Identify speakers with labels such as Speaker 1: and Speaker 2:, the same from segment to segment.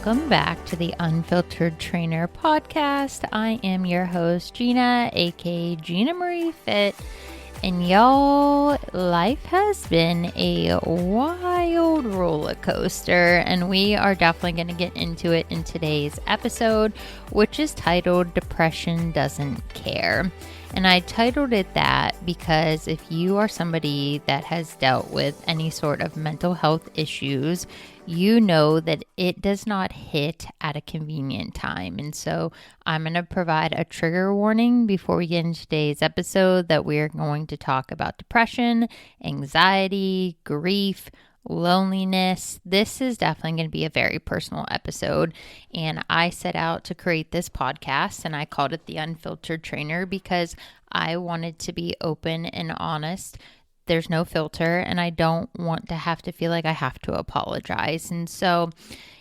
Speaker 1: welcome back to the Unfiltered Trainer podcast. I am your host, Gina, aka Gina Marie Fit. And y'all, life has been a wild roller coaster, and we are definitely going to get into it in today's episode, which is titled Depression Doesn't Care. And I titled it that because if you are somebody that has dealt with any sort of mental health issues, you know that it does not hit at a convenient time. And so I'm going to provide a trigger warning before we get into today's episode that we're going to talk about depression, anxiety, grief, loneliness. This is definitely going to be a very personal episode. And I set out to create this podcast and I called it the Unfiltered Trainer because I wanted to be open and honest. There's no filter, and I don't want to have to feel like I have to apologize. And so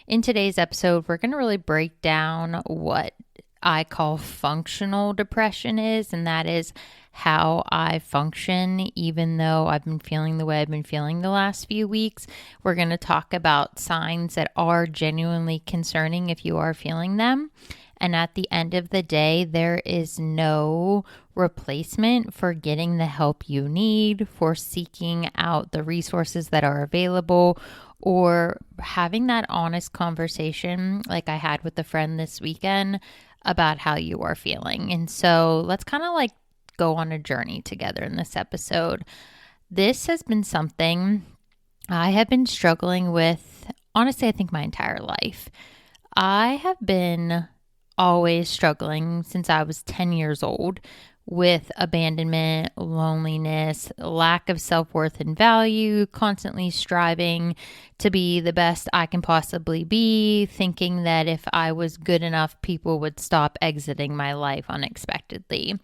Speaker 1: in today's episode, we're going to really break down what I call functional depression is, and that is how I function even though I've been feeling the way I've been feeling the last few weeks. We're going to talk about signs that are genuinely concerning if you are feeling them. And at the end of the day, there is no replacement for getting the help you need, for seeking out the resources that are available, or having that honest conversation like I had with a friend this weekend about how you are feeling. And so let's kind of like go on a journey together in this episode. This has been something I have been struggling with, honestly, I think my entire life. I have been always struggling since I was 10 years old with abandonment, loneliness, lack of self-worth and value, constantly striving to be the best I can possibly be, thinking that if I was good enough, people would stop exiting my life unexpectedly.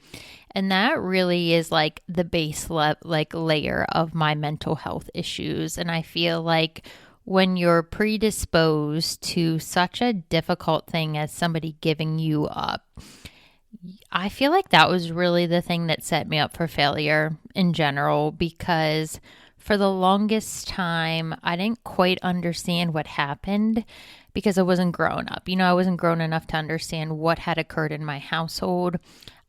Speaker 1: And that really is like the base layer of my mental health issues. And I feel like when you're predisposed to such a difficult thing as somebody giving you up, I feel like that was really the thing that set me up for failure in general, because for the longest time, I didn't quite understand what happened because I wasn't grown up. I wasn't grown enough to understand what had occurred in my household.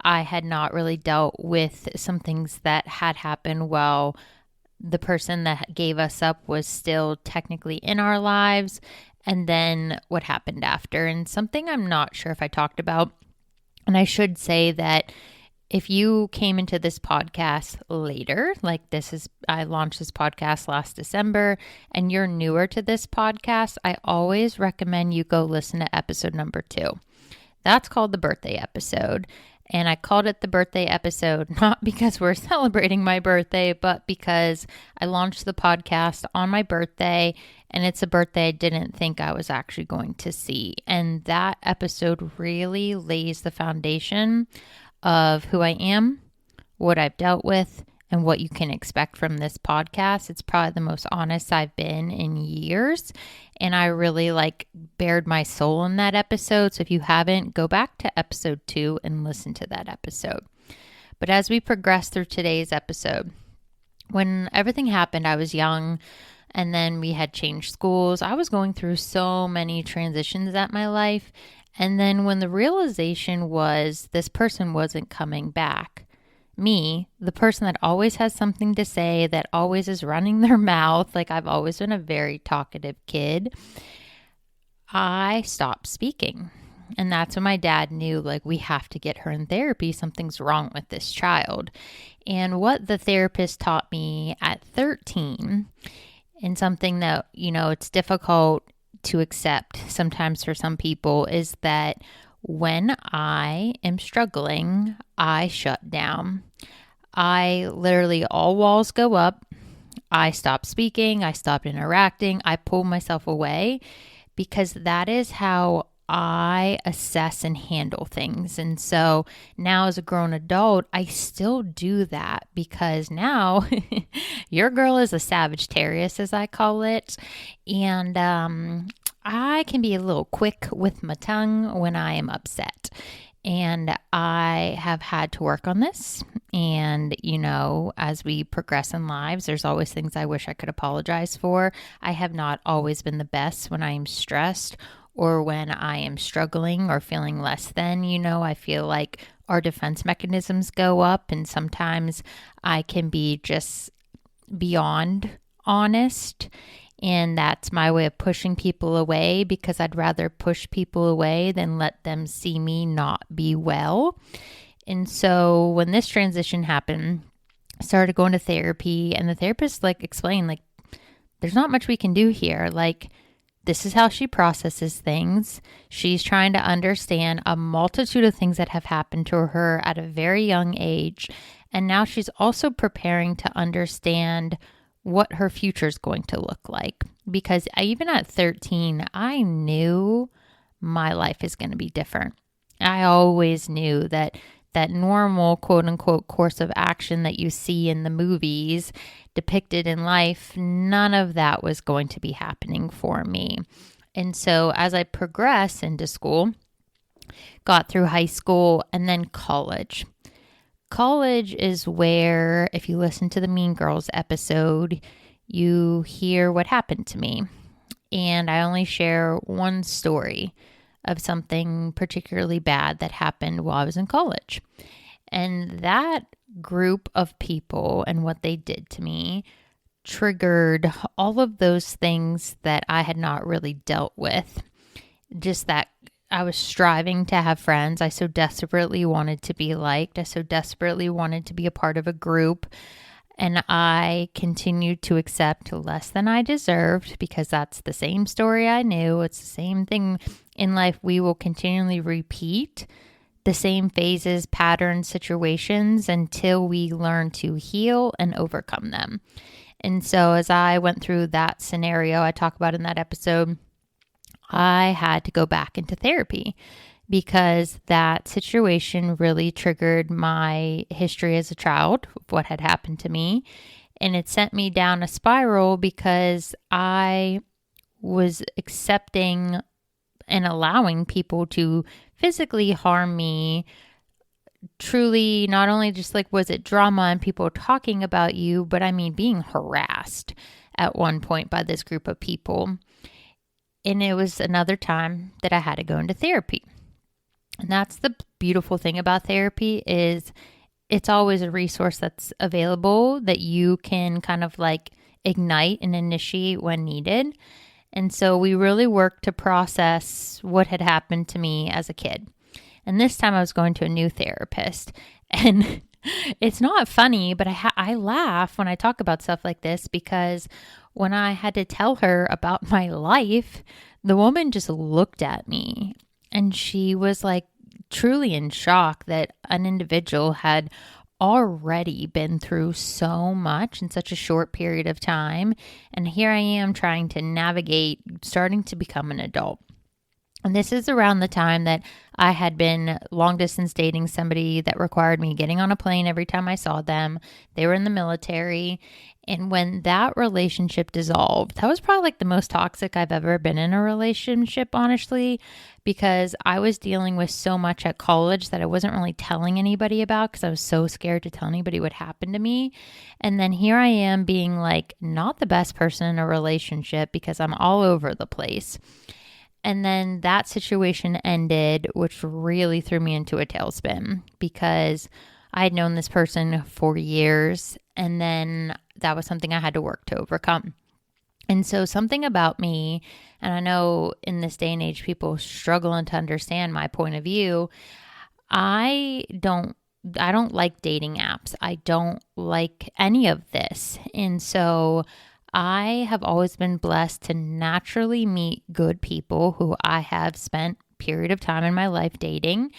Speaker 1: I had not really dealt with some things that had happened while the person that gave us up was still technically in our lives, and then what happened after. And something I'm not sure if I talked about, and I should say that if you came into this podcast later, I launched this podcast last December, and you're newer to this podcast, I always recommend you go listen to episode number 2. That's called the birthday episode. And I called it the birthday episode, not because we're celebrating my birthday, but because I launched the podcast on my birthday, and it's a birthday I didn't think I was actually going to see. And that episode really lays the foundation of who I am, what I've dealt with, and what you can expect from this podcast. It's probably the most honest I've been in years. And I really bared my soul in that episode. So if you haven't, go back to episode 2 and listen to that episode. But as we progress through today's episode, when everything happened, I was young, and then we had changed schools. I was going through so many transitions at my life. And then when the realization was this person wasn't coming back, me, the person that always has something to say, that always is running their mouth, I've always been a very talkative kid, I stopped speaking. And that's when my dad knew, we have to get her in therapy. Something's wrong with this child. And what the therapist taught me at 13, and something that, it's difficult to accept sometimes for some people, is that when I am struggling, I shut down. I literally, all walls go up. I stop speaking. I stopped interacting. I pull myself away, because that is how I assess and handle things. And so now as a grown adult, I still do that, because now your girl is a Sagittarius, as I call it. And I can be a little quick with my tongue when I am upset. And I have had to work on this. And, as we progress in lives, there's always things I wish I could apologize for. I have not always been the best when I am stressed or when I am struggling or feeling less than, I feel like our defense mechanisms go up, and sometimes I can be just beyond honest. And that's my way of pushing people away, because I'd rather push people away than let them see me not be well. And so when this transition happened, I started going to therapy, and the therapist explained, there's not much we can do here. This is how she processes things. She's trying to understand a multitude of things that have happened to her at a very young age. And now she's also preparing to understand what her future is going to look like. Because even at 13, I knew my life is going to be different. I always knew that normal quote unquote course of action that you see in the movies depicted in life, none of that was going to be happening for me. And so as I progressed into school, got through high school and then college. College is where, if you listen to the Mean Girls episode, you hear what happened to me. And I only share one story of something particularly bad that happened while I was in college. And that group of people and what they did to me triggered all of those things that I had not really dealt with. Just that I was striving to have friends. I so desperately wanted to be liked. I so desperately wanted to be a part of a group. And I continued to accept less than I deserved, because that's the same story I knew. It's the same thing in life. We will continually repeat the same phases, patterns, situations until we learn to heal and overcome them. And so as I went through that scenario I talk about in that episode, I had to go back into therapy, because that situation really triggered my history as a child, what had happened to me. And it sent me down a spiral, because I was accepting and allowing people to physically harm me. Truly, not only just was it drama and people talking about you, but I mean being harassed at one point by this group of people. And it was another time that I had to go into therapy. And that's the beautiful thing about therapy, is it's always a resource that's available that you can kind of ignite and initiate when needed. And so we really worked to process what had happened to me as a kid. And this time I was going to a new therapist. And it's not funny, but I laugh when I talk about stuff like this, because when I had to tell her about my life, the woman just looked at me and she was truly in shock that an individual had already been through so much in such a short period of time. And here I am trying to navigate starting to become an adult. And this is around the time that I had been long distance dating somebody that required me getting on a plane every time I saw them. They were in the military. And when that relationship dissolved, that was probably the most toxic I've ever been in a relationship, honestly, because I was dealing with so much at college that I wasn't really telling anybody about, because I was so scared to tell anybody what happened to me. And then here I am being not the best person in a relationship, because I'm all over the place. And then that situation ended, which really threw me into a tailspin, because I had known this person for years, and then that was something I had to work to overcome. And so something about me, and I know in this day and age, people struggling to understand my point of view. I don't like dating apps. I don't like any of this. And so I have always been blessed to naturally meet good people who I have spent a period of time in my life dating.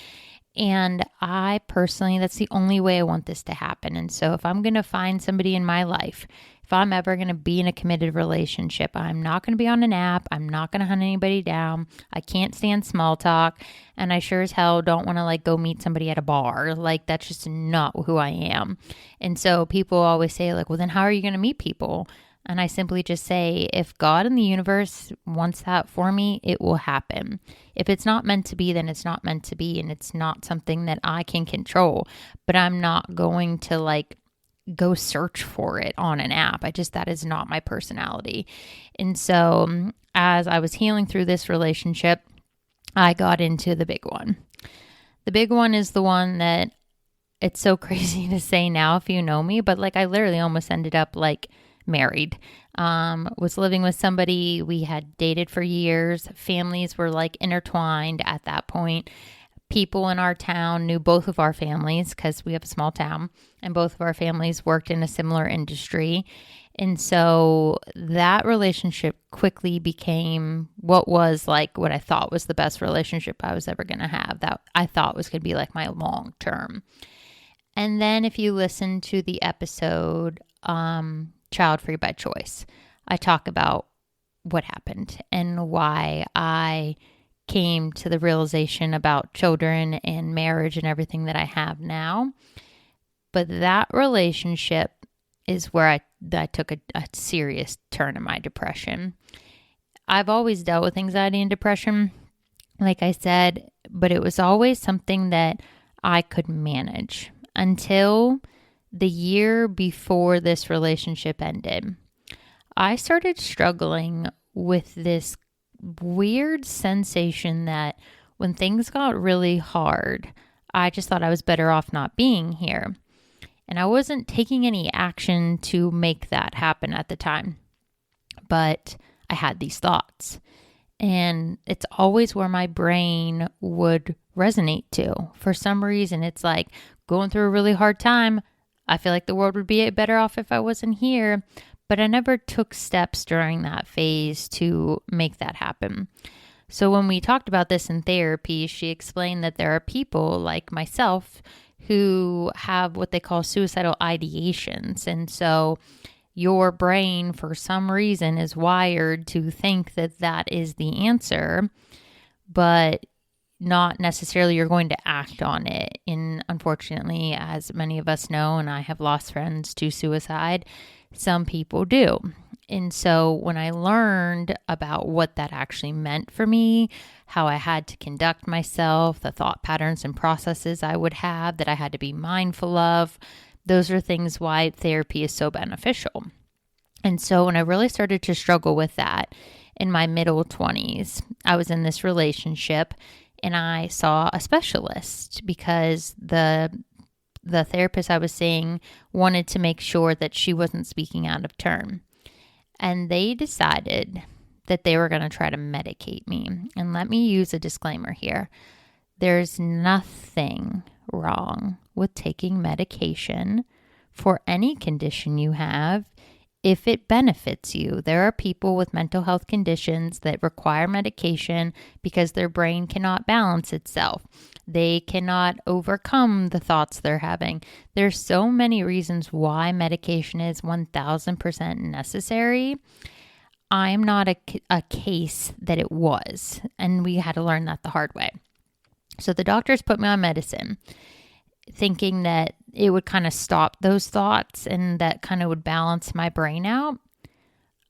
Speaker 1: And I personally, that's the only way I want this to happen. And so if I'm going to find somebody in my life, if I'm ever going to be in a committed relationship, I'm not going to be on an app. I'm not going to hunt anybody down. I can't stand small talk. And I sure as hell don't want to go meet somebody at a bar. That's just not who I am. And so people always say well, then how are you going to meet people? And I simply just say, if God and the universe wants that for me, it will happen. If it's not meant to be, then it's not meant to be. And it's not something that I can control. But I'm not going to go search for it on an app. That is not my personality. And so as I was healing through this relationship, I got into the big one. The big one is the one that it's so crazy to say now if you know me, but like I literally almost ended up like married. Was living with somebody. We had dated for years. Families were like intertwined at that point. People in our town knew both of our families because we have a small town, and both of our families worked in a similar industry. And so that relationship quickly became what I thought was the best relationship I was ever going to have, that I thought was going to be like my long term. And then if you listen to the episode, Child Free by Choice, I talk about what happened and why I came to the realization about children and marriage and everything that I have now. But that relationship is where I took a serious turn in my depression. I've always dealt with anxiety and depression, like I said, but it was always something that I could manage until the year before this relationship ended. I started struggling with this weird sensation that when things got really hard, I just thought I was better off not being here. And I wasn't taking any action to make that happen at the time. But I had these thoughts. And it's always where my brain would resonate to. For some reason, it's like going through a really hard time. I feel like the world would be better off if I wasn't here. But I never took steps during that phase to make that happen. So when we talked about this in therapy, she explained that there are people like myself who have what they call suicidal ideations. And so your brain, for some reason, is wired to think that that is the answer, but not necessarily you're going to act on it. And unfortunately, as many of us know, and I have lost friends to suicide, some people do. And so when I learned about what that actually meant for me, how I had to conduct myself, the thought patterns and processes I would have that I had to be mindful of, those are things why therapy is so beneficial. And so when I really started to struggle with that in my middle 20s, I was in this relationship and I saw a specialist because the therapist I was seeing wanted to make sure that she wasn't speaking out of turn. And they decided that they were going to try to medicate me. And let me use a disclaimer here. There's nothing wrong with taking medication for any condition you have if it benefits you. There are people with mental health conditions that require medication because their brain cannot balance itself. They cannot overcome the thoughts they're having. There's so many reasons why medication is 1000% necessary. I'm not a case that it was, and we had to learn that the hard way. So the doctors put me on medicine, thinking that it would kind of stop those thoughts and that kind of would balance my brain out.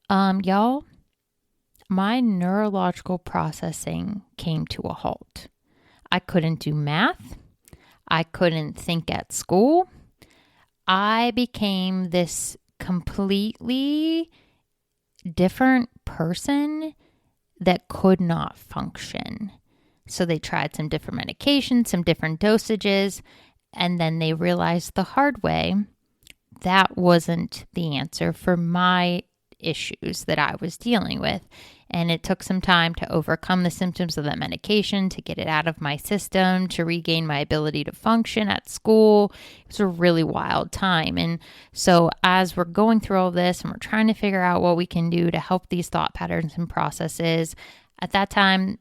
Speaker 1: Y'all, my neurological processing came to a halt. I couldn't do math. I couldn't think at school. I became this completely different person that could not function. So they tried some different medications, some different dosages, and then they realized the hard way that wasn't the answer for my issues that I was dealing with. And it took some time to overcome the symptoms of that medication, to get it out of my system, to regain my ability to function at school. It was a really wild time. And so as we're going through all this and we're trying to figure out what we can do to help these thought patterns and processes, at that time,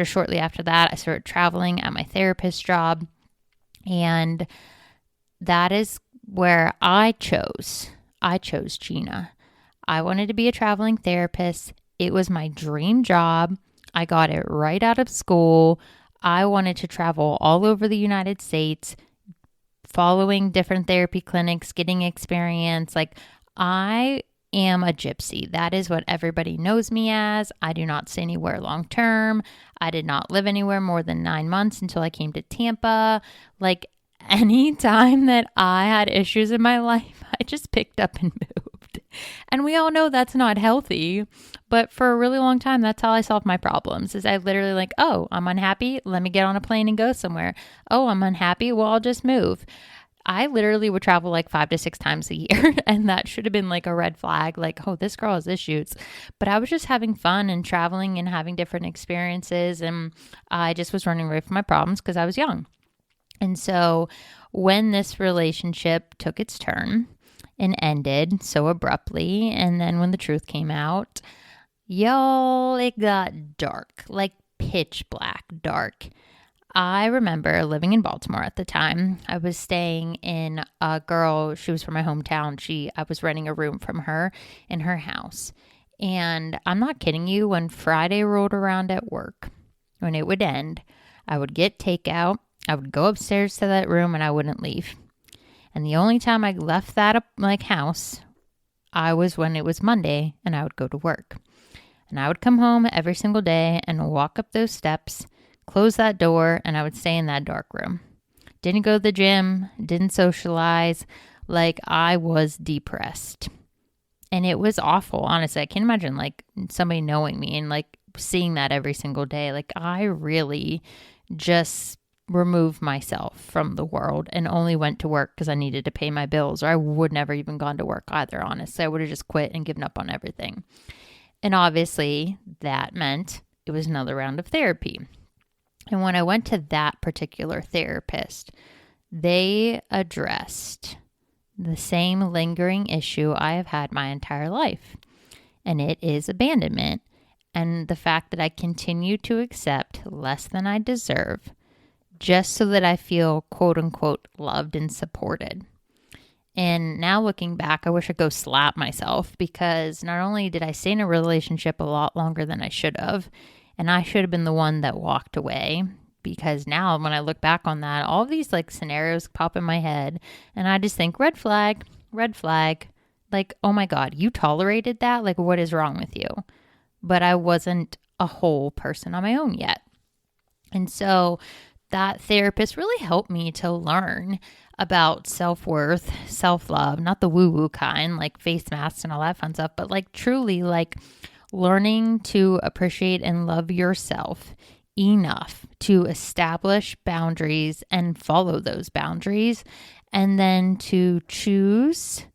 Speaker 1: shortly after that, I started traveling at my therapist job. And that is where I chose Gina. I wanted to be a traveling therapist. It was my dream job. I got it right out of school. I wanted to travel all over the United States, following different therapy clinics, getting experience. Like, I am a gypsy. That is what everybody knows me as. I do not stay anywhere long term. I did not live anywhere more than 9 months until I came to Tampa. Like, any time that I had issues in my life, I just picked up and moved. And we all know that's not healthy. But for a really long time, that's how I solved my problems is I literally like, oh, I'm unhappy. Let me get on a plane and go somewhere. Oh, I'm unhappy. Well, I'll just move. I literally would travel like 5 to 6 times a year. And that should have been like a red flag. Like, oh, this girl has issues. But I was just having fun and traveling and having different experiences. And I just was running away from my problems because I was young. And so when this relationship took its turn and ended so abruptly, and then when the truth came out, y'all, it got dark, like pitch black dark. I remember living in Baltimore at the time. I was staying in a girl, she was from my hometown. I was renting a room from her in her house. And I'm not kidding you, when Friday rolled around at work, when it would end, I would get takeout. I would go upstairs to that room and I wouldn't leave. And the only time I left that house, I was when it was Monday and I would go to work. And I would come home every single day and walk up those steps, close that door, and I would stay in that dark room. Didn't go to the gym, didn't socialize, like I was depressed. And it was awful, honestly. I can't imagine like somebody knowing me and like seeing that every single day. Like I really just removed myself from the world and only went to work because I needed to pay my bills, or I would never even gone to work either, honestly. I would have just quit and given up on everything. And obviously that meant it was another round of therapy. And when I went to that particular therapist, they addressed the same lingering issue I have had my entire life. And it is abandonment and the fact that I continue to accept less than I deserve just so that I feel quote unquote loved and supported. And now looking back, I wish I'd go slap myself because not only did I stay in a relationship a lot longer than I should have, and I should have been the one that walked away, because now when I look back on that, all of these like scenarios pop in my head and I just think red flag, like, oh my God, you tolerated that? Like, what is wrong with you? But I wasn't a whole person on my own yet. And so that therapist really helped me to learn about self-worth, self-love, not the woo-woo kind, like face masks and all that fun stuff, but like truly like learning to appreciate and love yourself enough to establish boundaries and follow those boundaries, and then to choose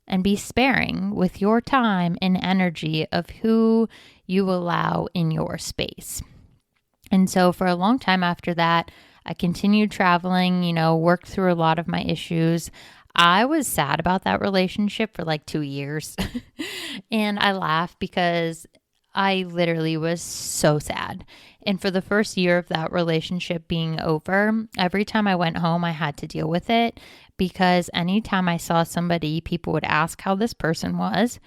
Speaker 1: and be sparing with your time and energy of who you allow in your space. And so for a long time after that, I continued traveling, worked through a lot of my issues. I was sad about that relationship for like 2 years. And I laugh because I literally was so sad. And for the first year of that relationship being over, every time I went home, I had to deal with it because anytime I saw somebody, people would ask how this person was.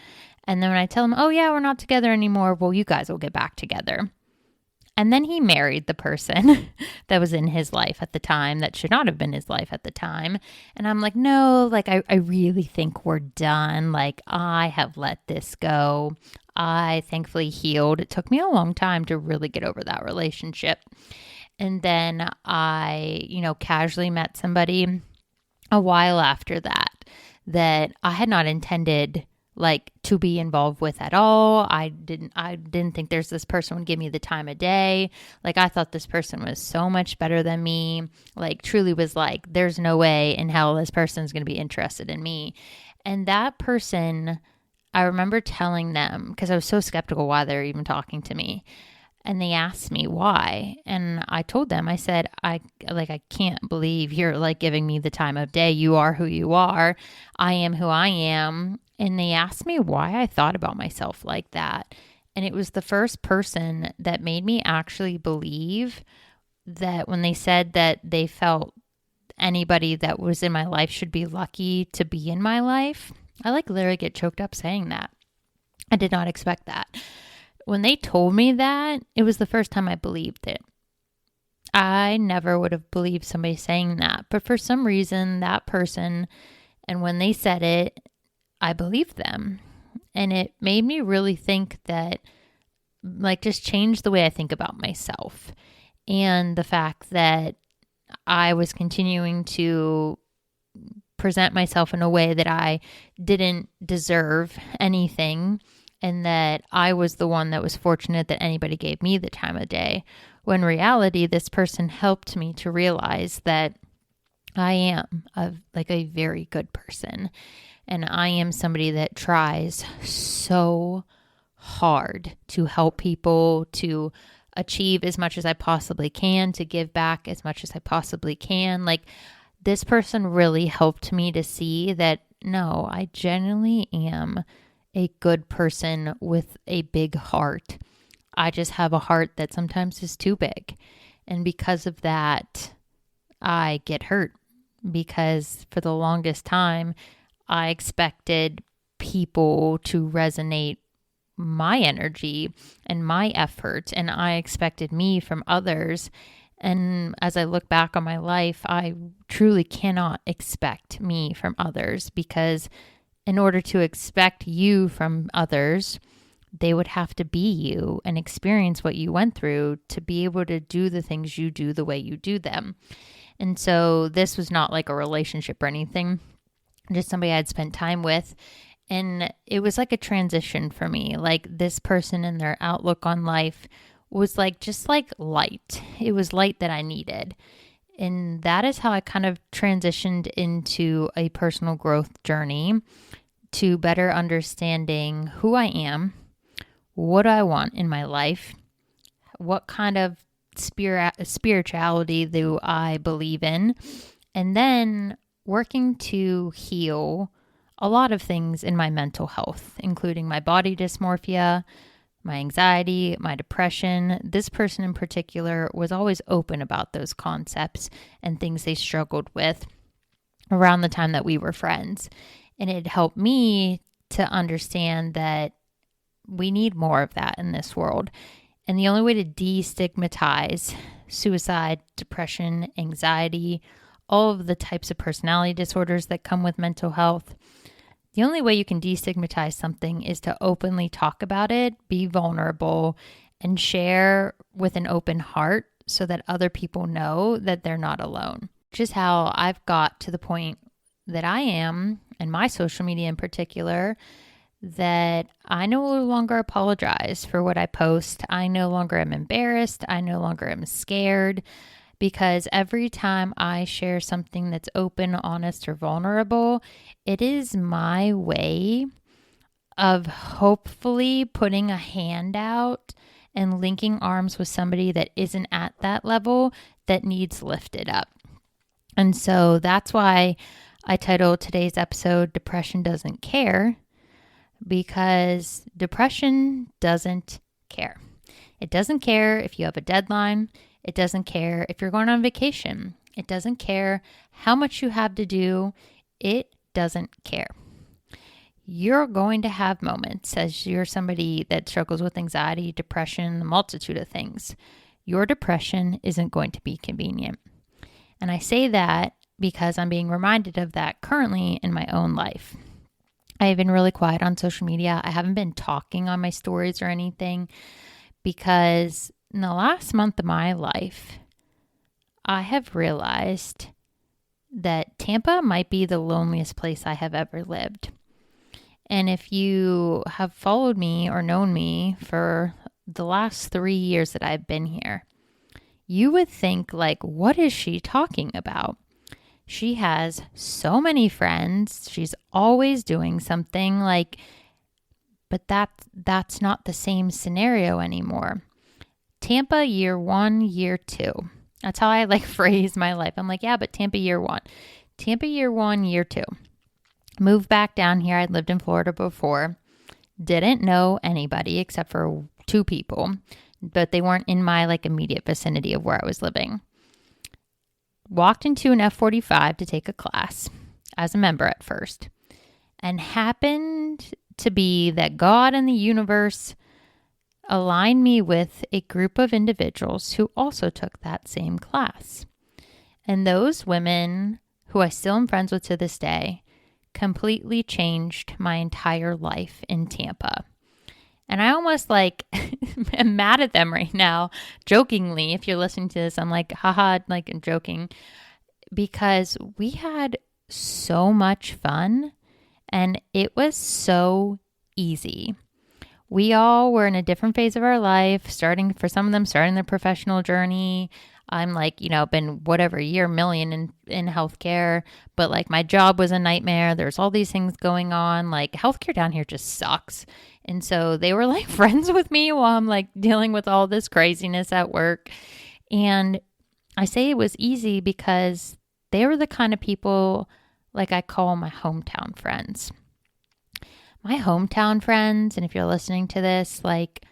Speaker 1: And then when I tell them, oh yeah, we're not together anymore, well, you guys will get back together. And then he married the person that was in his life at the time that should not have been his life at the time. And I'm like, no, like I really think we're done. Like I have let this go. I thankfully healed. It took me a long time to really get over that relationship. And then I, casually met somebody a while after that I had not intended like to be involved with at all. I didn't think there's this person would give me the time of day. Like I thought this person was so much better than me. Like truly was like, there's no way in hell this person's going to be interested in me. And that person, I remember telling them, because I was so skeptical why they're even talking to me. And they asked me why. And I told them, I said, I can't believe you're like giving me the time of day. You are who you are. I am who I am. And they asked me why I thought about myself like that. And it was the first person that made me actually believe that when they said that they felt anybody that was in my life should be lucky to be in my life. I like literally get choked up saying that. I did not expect that. When they told me that, it was the first time I believed it. I never would have believed somebody saying that. But for some reason, that person, and when they said it, I believed them. And it made me really think that, like, just change the way I think about myself. And the fact that I was continuing to present myself in a way that I didn't deserve anything, and that I was the one that was fortunate that anybody gave me the time of day. When in reality, this person helped me to realize that I am a very good person. And I am somebody that tries so hard to help people, to achieve as much as I possibly can, to give back as much as I possibly can. Like, this person really helped me to see that, no, I genuinely am a good person with a big heart. I just have a heart that sometimes is too big. And because of that, I get hurt, because for the longest time, I expected people to resonate my energy and my effort, and I expected me from others. And as I look back on my life, I truly cannot expect me from others, because in order to expect you from others, they would have to be you and experience what you went through to be able to do the things you do the way you do them. And so this was not like a relationship or anything, just somebody I'd spent time with. And it was like a transition for me. Like, this person and their outlook on life was just like light. It was light that I needed. And that is how I kind of transitioned into a personal growth journey to better understanding who I am, what I want in my life, what kind of spirituality do I believe in, and then working to heal a lot of things in my mental health, including my body dysmorphia, my anxiety, my depression. This person in particular was always open about those concepts and things they struggled with around the time that we were friends. And it helped me to understand that we need more of that in this world. And the only way to destigmatize suicide, depression, anxiety, all of the types of personality disorders that come with mental health, the only way you can destigmatize something is to openly talk about it, be vulnerable, and share with an open heart so that other people know that they're not alone. Which is how I've got to the point that I am, and my social media in particular, that I no longer apologize for what I post. I no longer am embarrassed. I no longer am scared, because every time I share something that's open, honest, or vulnerable, it is my way of hopefully putting a hand out and linking arms with somebody that isn't at that level that needs lifted up. And so that's why I titled today's episode, Depression Doesn't Care, because depression doesn't care. It doesn't care if you have a deadline. It doesn't care if you're going on vacation. It doesn't care how much you have to do. It doesn't care. You're going to have moments as you're somebody that struggles with anxiety, depression, a multitude of things. Your depression isn't going to be convenient. And I say that because I'm being reminded of that currently in my own life. I have been really quiet on social media. I haven't been talking on my stories or anything, because in the last month of my life, I have realized that Tampa might be the loneliest place I have ever lived. And if you have followed me or known me for the last 3 years that I've been here, you would think, what is she talking about? She has so many friends. She's always doing something, but that's not the same scenario anymore. Tampa year 1, year 2. That's how I phrase my life. I'm yeah, but Tampa year 1. Tampa year 1, year 2. Moved back down here. I'd lived in Florida before. Didn't know anybody except for 2 people, but they weren't in my immediate vicinity of where I was living. Walked into an F45 to take a class as a member at first, and happened to be that God and the universe aligned me with a group of individuals who also took that same class. And those women, who I still am friends with to this day, completely changed my entire life in Tampa. And I almost am mad at them right now, jokingly. If you're listening to this, I'm haha, I'm joking, because we had so much fun, and it was so easy. We all were in a different phase of our life, starting their professional journey. I'm like, been whatever year, million in healthcare, but like my job was a nightmare. There's all these things going on. Like healthcare down here just sucks. And so they were like friends with me while I'm like dealing with all this craziness at work. And I say it was easy because they were the kind of people like I call my hometown friends. My hometown friends, and if you're listening to this, like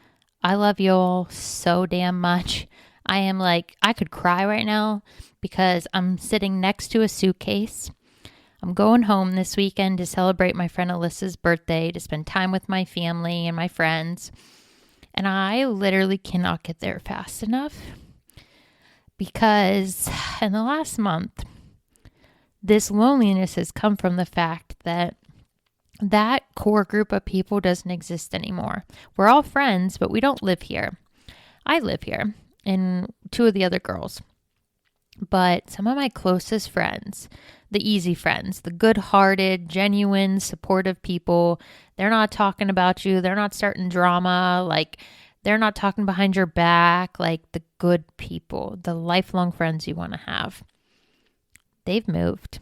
Speaker 1: I love you all so damn much. I am like, I could cry right now because I'm sitting next to a suitcase. I'm going home this weekend to celebrate my friend Alyssa's birthday, to spend time with my family and my friends. And I literally cannot get there fast enough because in the last month, this loneliness has come from the fact that core group of people doesn't exist anymore. We're all friends, but we don't live here. I live here, and two of the other girls. But some of my closest friends, the easy friends, the good-hearted, genuine, supportive people, they're not talking about you. They're not starting drama. Like, they're not talking behind your back. Like, the good people, the lifelong friends you want to have. They've moved.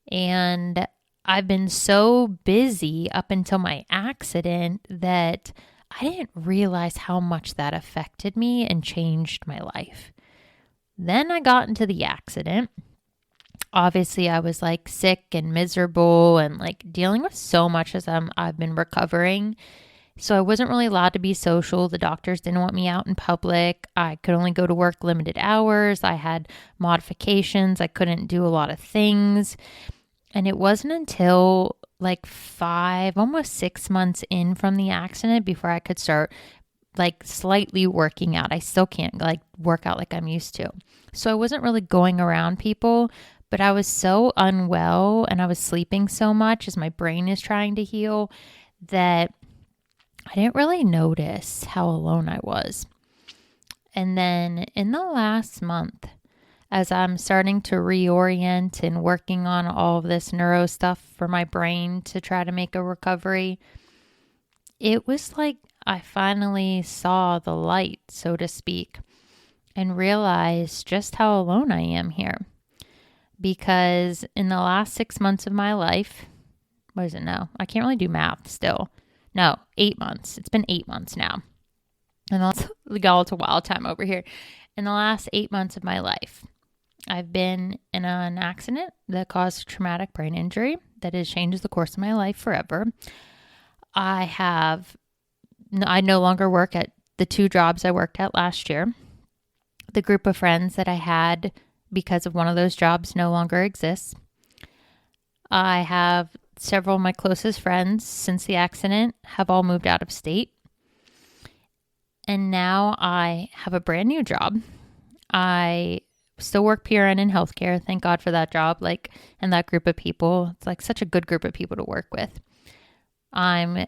Speaker 1: And I've been so busy up until my accident that I didn't realize how much that affected me and changed my life. Then I got into the accident. Obviously, I was like sick and miserable and like dealing with so much as I've been recovering. So I wasn't really allowed to be social. The doctors didn't want me out in public. I could only go to work limited hours. I had modifications. I couldn't do a lot of things. And it wasn't until like 5, almost 6 months in from the accident before I could start like slightly working out. I still can't like work out like I'm used to. So I wasn't really going around people, but I was so unwell and I was sleeping so much as my brain is trying to heal that I didn't really notice how alone I was. And then in the last month, as I'm starting to reorient and working on all of this neuro stuff for my brain to try to make a recovery, it was like I finally saw the light, so to speak, and realized just how alone I am here. Because in the last 6 months of my life, what is it now? I can't really do math still. No, 8 months. It's been 8 months now. And y'all, it's a wild time over here. In the last 8 months of my life, I've been in an accident that caused traumatic brain injury that has changed the course of my life forever. I no longer work at the 2 jobs I worked at last year. The group of friends that I had because of one of those jobs no longer exists. I have several of my closest friends since the accident have all moved out of state. And now I have a brand new job. I still work PRN in healthcare. Thank God for that job. And that group of people, it's like such a good group of people to work with. I'm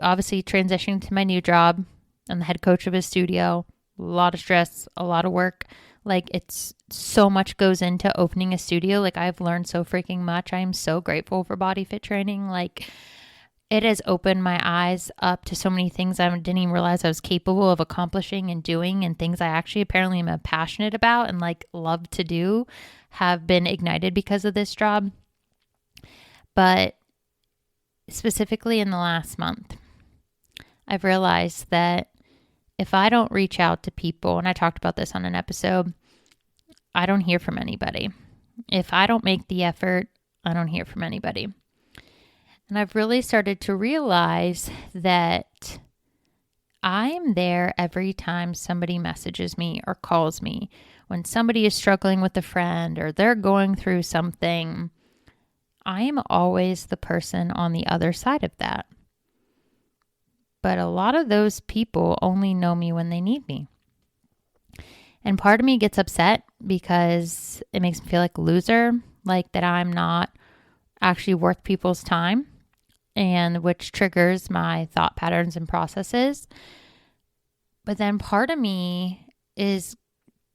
Speaker 1: obviously transitioning to my new job. I'm the head coach of a studio. A lot of stress, a lot of work. It's so much goes into opening a studio. I've learned so freaking much. I am so grateful for Body Fit Training. It has opened my eyes up to so many things I didn't even realize I was capable of accomplishing and doing, and things I actually apparently am passionate about and love to do have been ignited because of this job. But specifically in the last month, I've realized that if I don't reach out to people, and I talked about this on an episode, I don't hear from anybody. If I don't make the effort, I don't hear from anybody. And I've really started to realize that I'm there every time somebody messages me or calls me. When somebody is struggling with a friend or they're going through something, I am always the person on the other side of that. But a lot of those people only know me when they need me. And part of me gets upset because it makes me feel like a loser, that I'm not actually worth people's time, and which triggers my thought patterns and processes. But then part of me is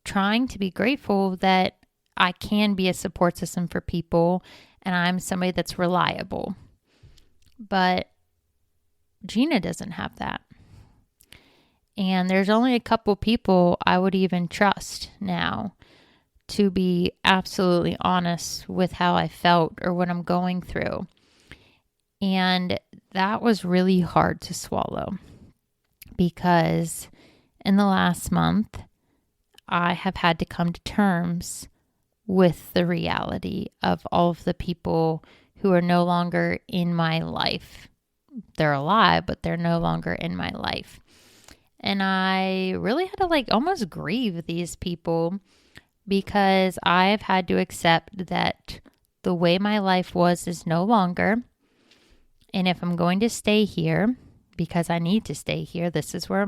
Speaker 1: trying to be grateful that I can be a support system for people and I'm somebody that's reliable. But Gina doesn't have that. And there's only a couple people I would even trust now to be absolutely honest with how I felt or what I'm going through. And that was really hard to swallow because in the last month, I have had to come to terms with the reality of all of the people who are no longer in my life. They're alive, but they're no longer in my life. And I really had to almost grieve these people because I've had to accept that the way my life was is no longer. And if I'm going to stay here, because I need to stay here, this is where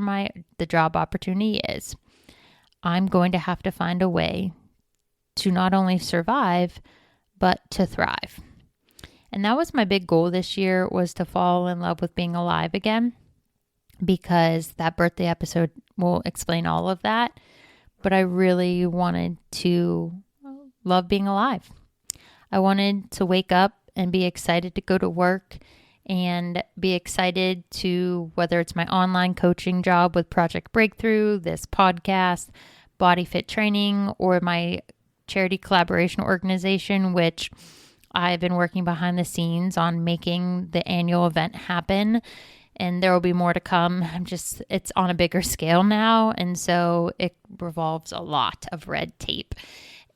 Speaker 1: the job opportunity is. I'm going to have to find a way to not only survive, but to thrive. And that was my big goal this year, was to fall in love with being alive again, because that birthday episode will explain all of that. But I really wanted to love being alive. I wanted to wake up and be excited to go to work and be excited to, whether it's my online coaching job with Project Breakthrough, this podcast, Body Fit Training, or my charity collaboration organization, which I've been working behind the scenes on making the annual event happen. And there will be more to come. It's on a bigger scale now. And so it revolves a lot of red tape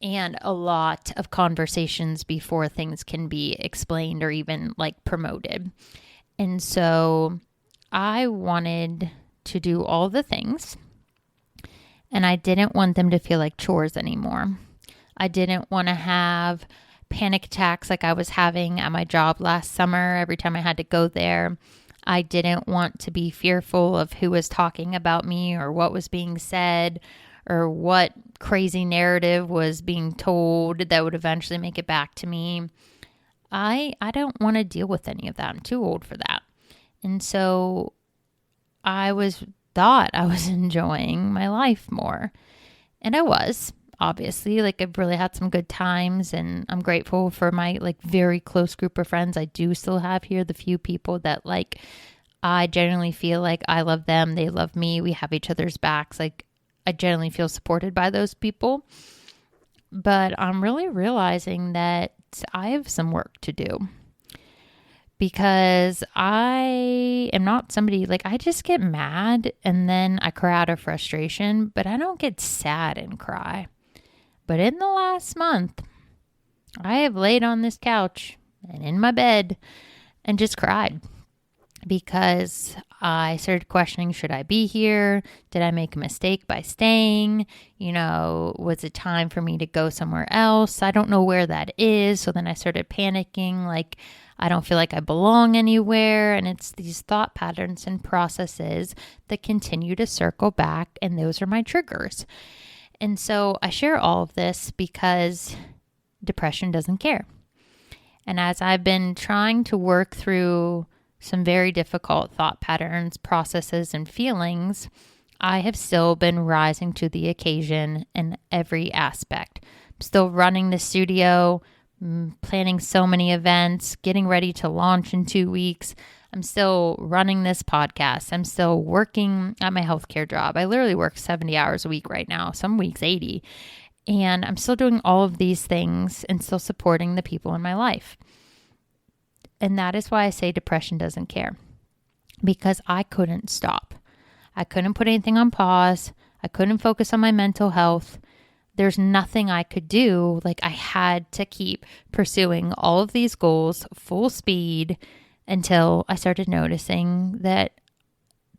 Speaker 1: and a lot of conversations before things can be explained or even promoted. And so I wanted to do all the things, and I didn't want them to feel like chores anymore. I didn't want to have panic attacks like I was having at my job last summer every time I had to go there. I didn't want to be fearful of who was talking about me or what was being said or what crazy narrative was being told that would eventually make it back to me. I don't want to deal with any of that. I'm too old for that. And so I thought I was enjoying my life more. And I was, obviously. I've really had some good times, and I'm grateful for my very close group of friends I do still have here. The few people that I genuinely feel like I love them, they love me, we have each other's backs. I generally feel supported by those people. But I'm really realizing that I have some work to do, because I am not somebody, I just get mad and then I cry out of frustration, but I don't get sad and cry. But in the last month, I have laid on this couch and in my bed and just cried, because I started questioning, should I be here? Did I make a mistake by staying? Was it time for me to go somewhere else? I don't know where that is. So then I started panicking, I don't feel like I belong anywhere. And it's these thought patterns and processes that continue to circle back, and those are my triggers. And so I share all of this because depression doesn't care. And as I've been trying to work through some very difficult thought patterns, processes, and feelings, I have still been rising to the occasion in every aspect. I'm still running the studio, planning so many events, getting ready to launch in 2 weeks. I'm still running this podcast. I'm still working at my healthcare job. I literally work 70 hours a week right now, some weeks 80. And I'm still doing all of these things and still supporting the people in my life. And that is why I say depression doesn't care, because I couldn't stop. I couldn't put anything on pause. I couldn't focus on my mental health. There's nothing I could do. I had to keep pursuing all of these goals full speed until I started noticing that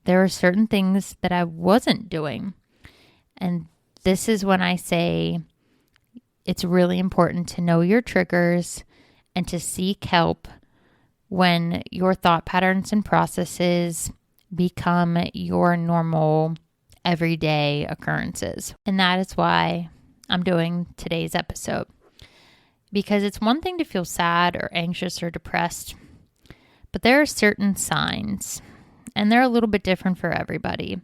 Speaker 1: there are certain things that I wasn't doing. And this is when I say it's really important to know your triggers and to seek help when your thought patterns and processes become your normal everyday occurrences. And that is why I'm doing today's episode, because it's one thing to feel sad or anxious or depressed, but there are certain signs, and they're a little bit different for everybody.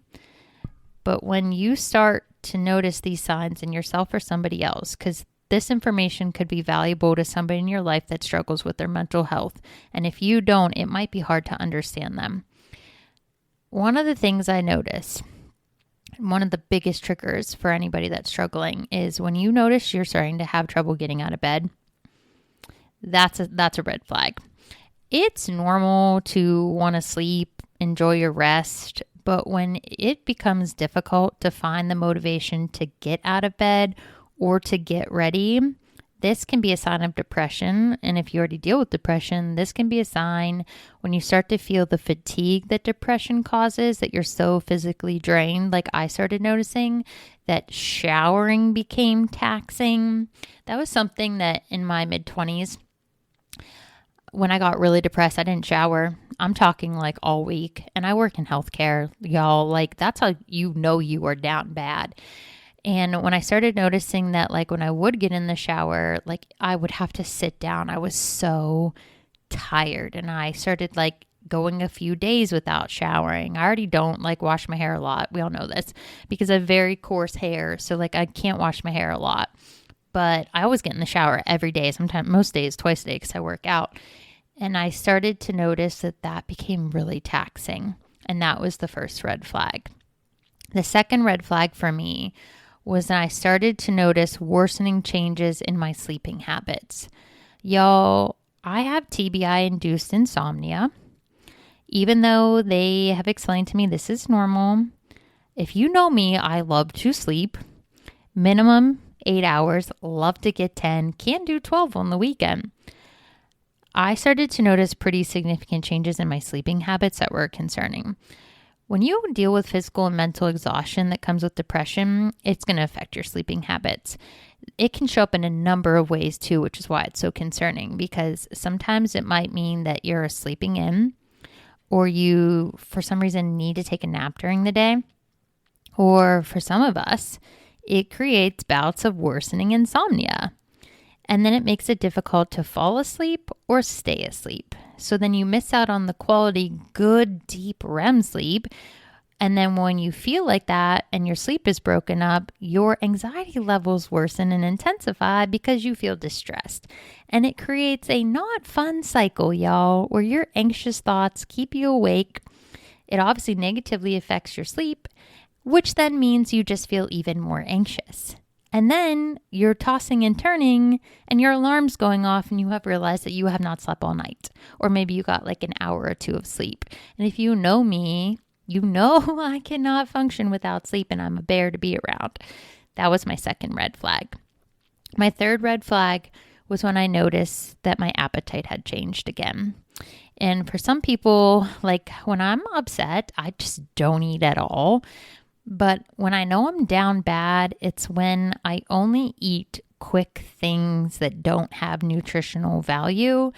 Speaker 1: But when you start to notice these signs in yourself or somebody else, because this information could be valuable to somebody in your life that struggles with their mental health. And if you don't, it might be hard to understand them. One of the things I notice, one of the biggest triggers for anybody that's struggling, is when you notice you're starting to have trouble getting out of bed. That's a red flag. It's normal to want to sleep, enjoy your rest, but when it becomes difficult to find the motivation to get out of bed or to get ready, this can be a sign of depression. And if you already deal with depression, this can be a sign when you start to feel the fatigue that depression causes, that you're so physically drained. Like I started noticing that showering became taxing. That was something that in my mid-20s, when I got really depressed, I didn't shower. I'm talking like all week. And I work in healthcare, y'all. Like that's how you know you are down bad. And when I started noticing that, like when I would get in the shower, like I would have to sit down. I was so tired. And I started like going a few days without showering. I already don't like wash my hair a lot. We all know this because I have very coarse hair. So like I can't wash my hair a lot. But I always get in the shower every day, sometimes most days, twice a day because I work out. And I started to notice that became really taxing. And that was the first red flag. The second red flag for me was that I started to notice worsening changes in my sleeping habits. Y'all, I have TBI-induced insomnia. Even though they have explained to me this is normal. If you know me, I love to sleep. Minimum 8 hours, love to get 10, can do 12 on the weekend. I started to notice pretty significant changes in my sleeping habits that were concerning. When you deal with physical and mental exhaustion that comes with depression, it's going to affect your sleeping habits. It can show up in a number of ways too, which is why it's so concerning, because sometimes it might mean that you're sleeping in, or you, for some reason, need to take a nap during the day. Or for some of us, it creates bouts of worsening insomnia. And then it makes it difficult to fall asleep or stay asleep. So then you miss out on the quality, good, deep REM sleep. And then when you feel like that and your sleep is broken up, your anxiety levels worsen and intensify because you feel distressed. And it creates a not fun cycle, y'all, where your anxious thoughts keep you awake. It obviously negatively affects your sleep, which then means you just feel even more anxious. And then you're tossing and turning and your alarm's going off and you have realized that you have not slept all night. Or maybe you got like an hour or two of sleep. And if you know me, you know I cannot function without sleep and I'm a bear to be around. That was my second red flag. My third red flag was when I noticed that my appetite had changed again. And for some people, like when I'm upset, I just don't eat at all. But when I know I'm down bad, it's when I only eat quick things that don't have nutritional value.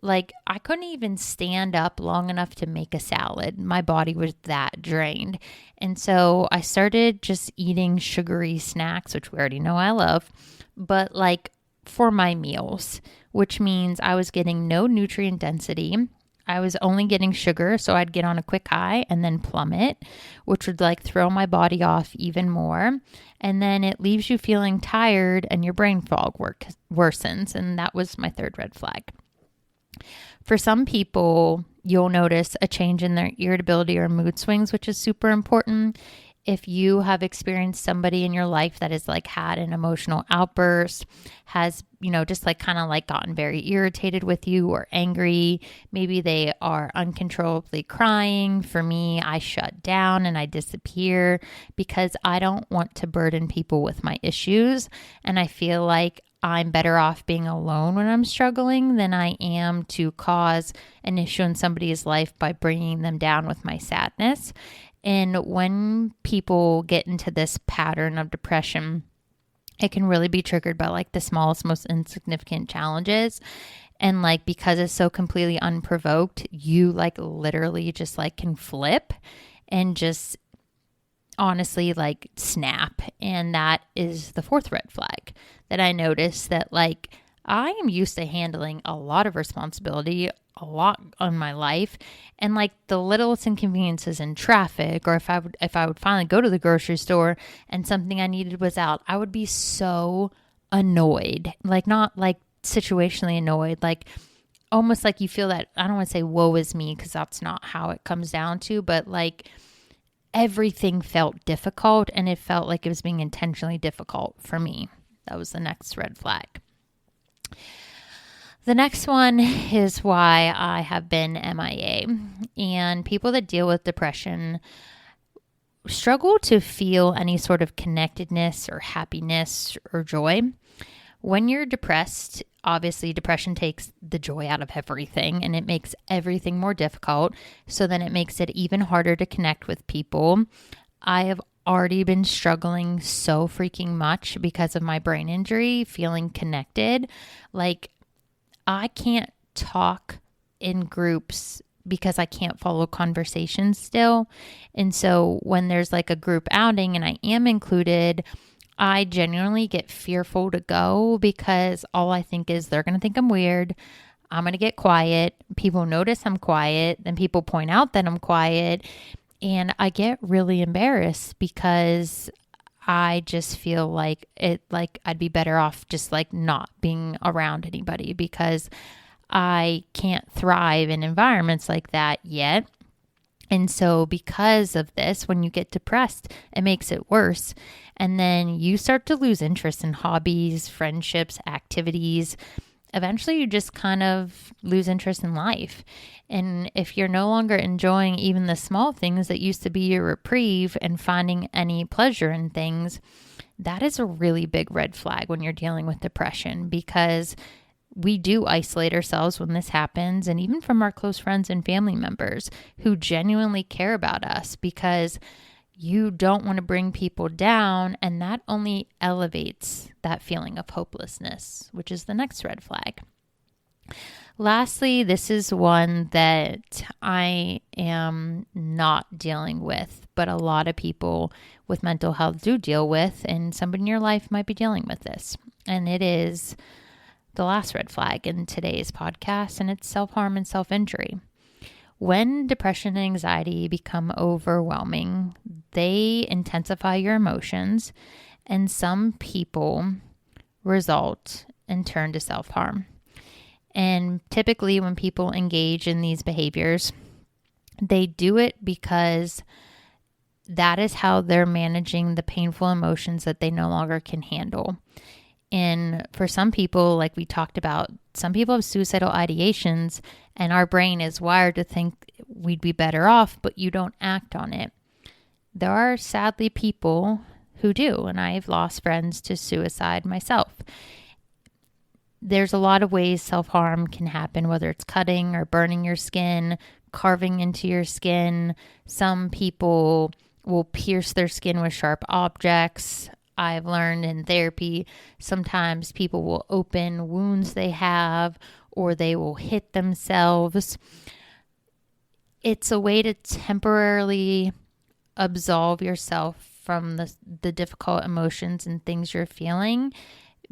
Speaker 1: Like I couldn't even stand up long enough to make a salad. My body was that drained. And so I started just eating sugary snacks, which we already know I love, but like for my meals, which means I was getting no nutrient density. I was only getting sugar, so I'd get on a quick high and then plummet, which would like throw my body off even more. And then it leaves you feeling tired and your brain fog worsens. And that was my third red flag. For some people, you'll notice a change in their irritability or mood swings, which is super important. If you have experienced somebody in your life that has like had an emotional outburst, has, just like kind of like gotten very irritated with you or angry, maybe they are uncontrollably crying. For me, I shut down and I disappear because I don't want to burden people with my issues. And I feel like I'm better off being alone when I'm struggling than I am to cause an issue in somebody's life by bringing them down with my sadness. And when people get into this pattern of depression, it can really be triggered by like the smallest, most insignificant challenges. And like, because it's so completely unprovoked, you like literally just like can flip and just honestly like snap. And that is the fourth red flag that I noticed, that like I am used to handling a lot of responsibility, a lot on my life, and like the littlest inconveniences in traffic, or if I would finally go to the grocery store and something I needed was out, I would be so annoyed, like not like situationally annoyed, like almost like you feel that, I don't want to say woe is me, because that's not how it comes down to, but like everything felt difficult, and it felt like it was being intentionally difficult for me. That was the next red flag. The next one is why I have been MIA. And people that deal with depression struggle to feel any sort of connectedness or happiness or joy. When you're depressed, obviously depression takes the joy out of everything, and it makes everything more difficult. So then it makes it even harder to connect with people. I have already been struggling so freaking much because of my brain injury, feeling connected. Like, I can't talk in groups because I can't follow conversations still. And so when there's like a group outing and I am included, I genuinely get fearful to go because all I think is they're going to think I'm weird. I'm going to get quiet. People notice I'm quiet. Then people point out that I'm quiet. And I get really embarrassed because I just feel like I'd be better off just like not being around anybody, because I can't thrive in environments like that yet. And so because of this, when you get depressed, it makes it worse. And then you start to lose interest in hobbies, friendships, activities. Eventually you just kind of lose interest in life. And if you're no longer enjoying even the small things that used to be your reprieve and finding any pleasure in things, that is a really big red flag when you're dealing with depression, because we do isolate ourselves when this happens, and even from our close friends and family members who genuinely care about us, because you don't want to bring people down, and that only elevates that feeling of hopelessness, which is the next red flag. Lastly, this is one that I am not dealing with, but a lot of people with mental health do deal with, and somebody in your life might be dealing with this. And it is the last red flag in today's podcast, and it's self-harm and self-injury. When depression and anxiety become overwhelming, they intensify your emotions, and some people result in turn to self-harm. And typically when people engage in these behaviors, they do it because that is how they're managing the painful emotions that they no longer can handle. And for some people, like we talked about, some people have suicidal ideations, and our brain is wired to think we'd be better off, but you don't act on it. There are sadly people who do, and I've lost friends to suicide myself. There's a lot of ways self-harm can happen, whether it's cutting or burning your skin, carving into your skin. Some people will pierce their skin with sharp objects. I've learned in therapy, sometimes people will open wounds they have, or they will hit themselves. It's a way to temporarily absolve yourself from the difficult emotions and things you're feeling.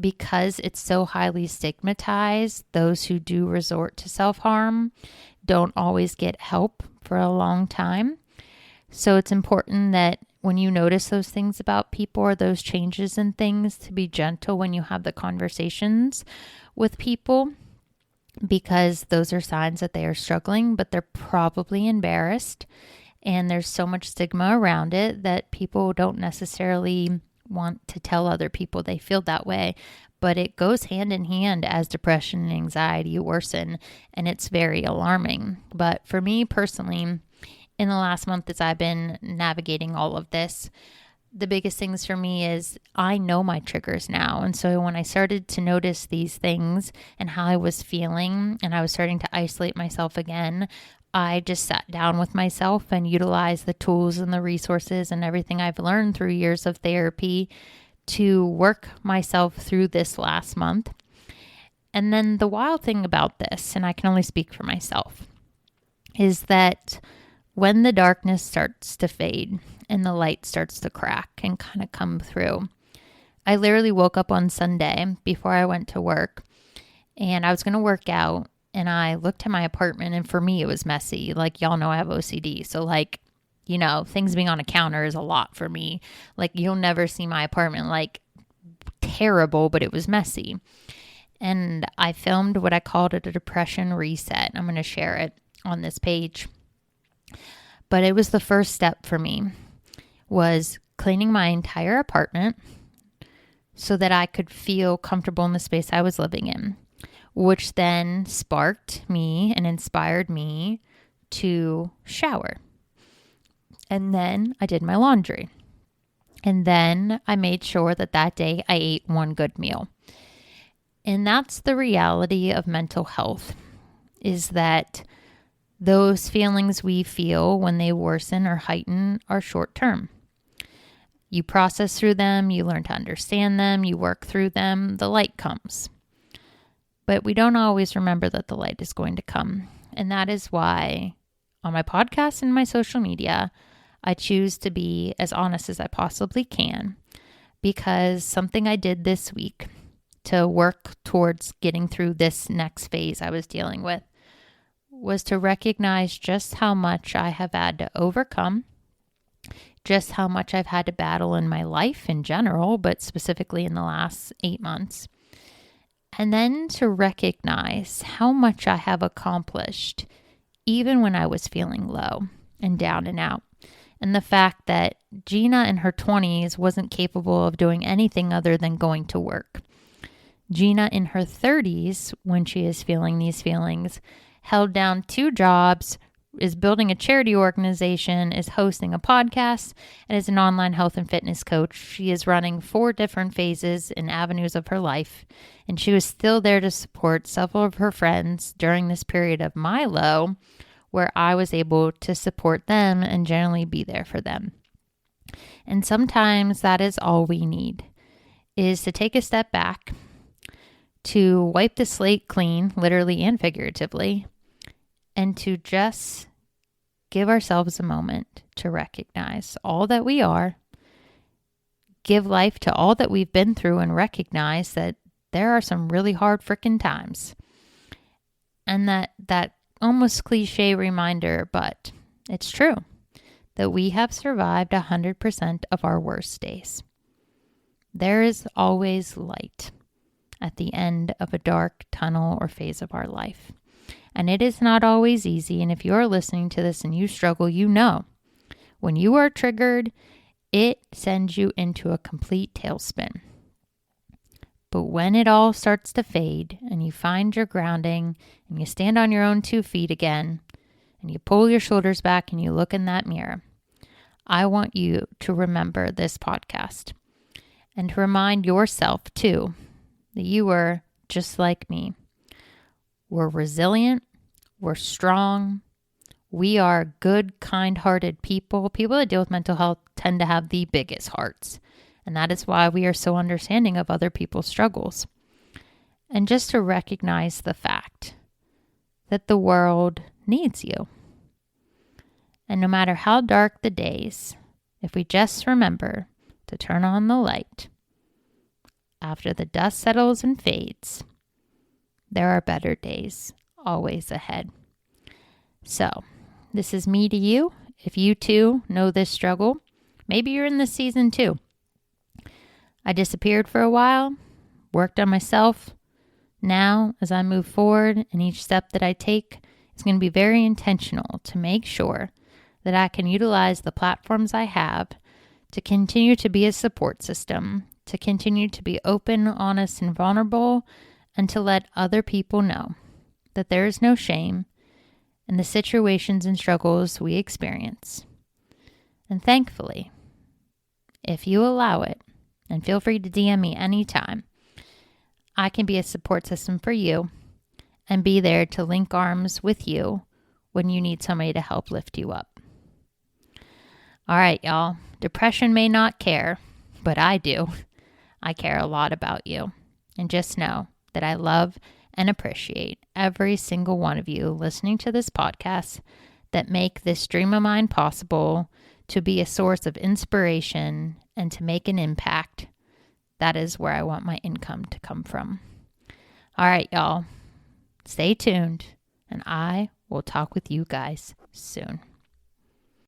Speaker 1: Because it's so highly stigmatized, those who do resort to self-harm don't always get help for a long time. So it's important that when you notice those things about people or those changes in things, to be gentle when you have the conversations with people, because those are signs that they are struggling, but they're probably embarrassed. And there's so much stigma around it that people don't necessarily want to tell other people they feel that way, but it goes hand in hand as depression and anxiety worsen, and it's very alarming. But for me personally, in the last month as I've been navigating all of this, the biggest things for me is I know my triggers now. And so when I started to notice these things and how I was feeling, and I was starting to isolate myself again, I just sat down with myself and utilized the tools and the resources and everything I've learned through years of therapy to work myself through this last month. And then the wild thing about this, and I can only speak for myself, is that when the darkness starts to fade and the light starts to crack and kind of come through, I literally woke up on Sunday before I went to work, and I was going to work out. And I looked at my apartment, and for me, it was messy. Like, y'all know I have OCD. So like, you know, things being on a counter is a lot for me. Like, you'll never see my apartment like terrible, but it was messy. And I filmed what I called it a depression reset. I'm going to share it on this page. But it was the first step for me, was cleaning my entire apartment so that I could feel comfortable in the space I was living in, which then sparked me and inspired me to shower. And then I did my laundry. And then I made sure that day I ate one good meal. And that's the reality of mental health, is that those feelings we feel when they worsen or heighten are short term. You process through them, you learn to understand them, you work through them, the light comes. But we don't always remember that the light is going to come. And that is why on my podcast and my social media, I choose to be as honest as I possibly can, because something I did this week to work towards getting through this next phase I was dealing with was to recognize just how much I have had to overcome, just how much I've had to battle in my life in general, but specifically in the last 8 months. And then to recognize how much I have accomplished, even when I was feeling low and down and out. And the fact that Gina in her 20s wasn't capable of doing anything other than going to work. Gina in her 30s, when she is feeling these feelings, held down 2 jobs, is building a charity organization, is hosting a podcast, and is an online health and fitness coach. She is running 4 different phases and avenues of her life, and she was still there to support several of her friends during this period of my low, where I was able to support them and generally be there for them. And sometimes that is all we need, is to take a step back, to wipe the slate clean, literally and figuratively, and to just give ourselves a moment to recognize all that we are, give life to all that we've been through, and recognize that there are some really hard frickin' times. And that almost cliche reminder, but it's true, that we have survived 100% of our worst days. There is always light at the end of a dark tunnel or phase of our life. And it is not always easy. And if you are listening to this and you struggle, you know, when you are triggered, it sends you into a complete tailspin. But when it all starts to fade and you find your grounding and you stand on your own 2 feet again and you pull your shoulders back and you look in that mirror, I want you to remember this podcast and to remind yourself too that you are just like me. We're resilient. We're strong. We are good, kind-hearted people. People that deal with mental health tend to have the biggest hearts. And that is why we are so understanding of other people's struggles. And just to recognize the fact that the world needs you. And no matter how dark the days, if we just remember to turn on the light, after the dust settles and fades, there are better days always ahead. So, this is me to you. If you too know this struggle, maybe you're in this season too. I disappeared for a while, worked on myself. Now, as I move forward, and each step that I take is going to be very intentional to make sure that I can utilize the platforms I have to continue to be a support system, to continue to be open, honest, and vulnerable, and to let other people know that there is no shame in the situations and struggles we experience. And thankfully, if you allow it, and feel free to DM me anytime, I can be a support system for you and be there to link arms with you when you need somebody to help lift you up. All right, y'all. Depression may not care, but I do. I care a lot about you. And just know that I love and appreciate every single one of you listening to this podcast that make this dream of mine possible to be a source of inspiration and to make an impact. That is where I want my income to come from. All right, y'all. Stay tuned, and I will talk with you guys soon.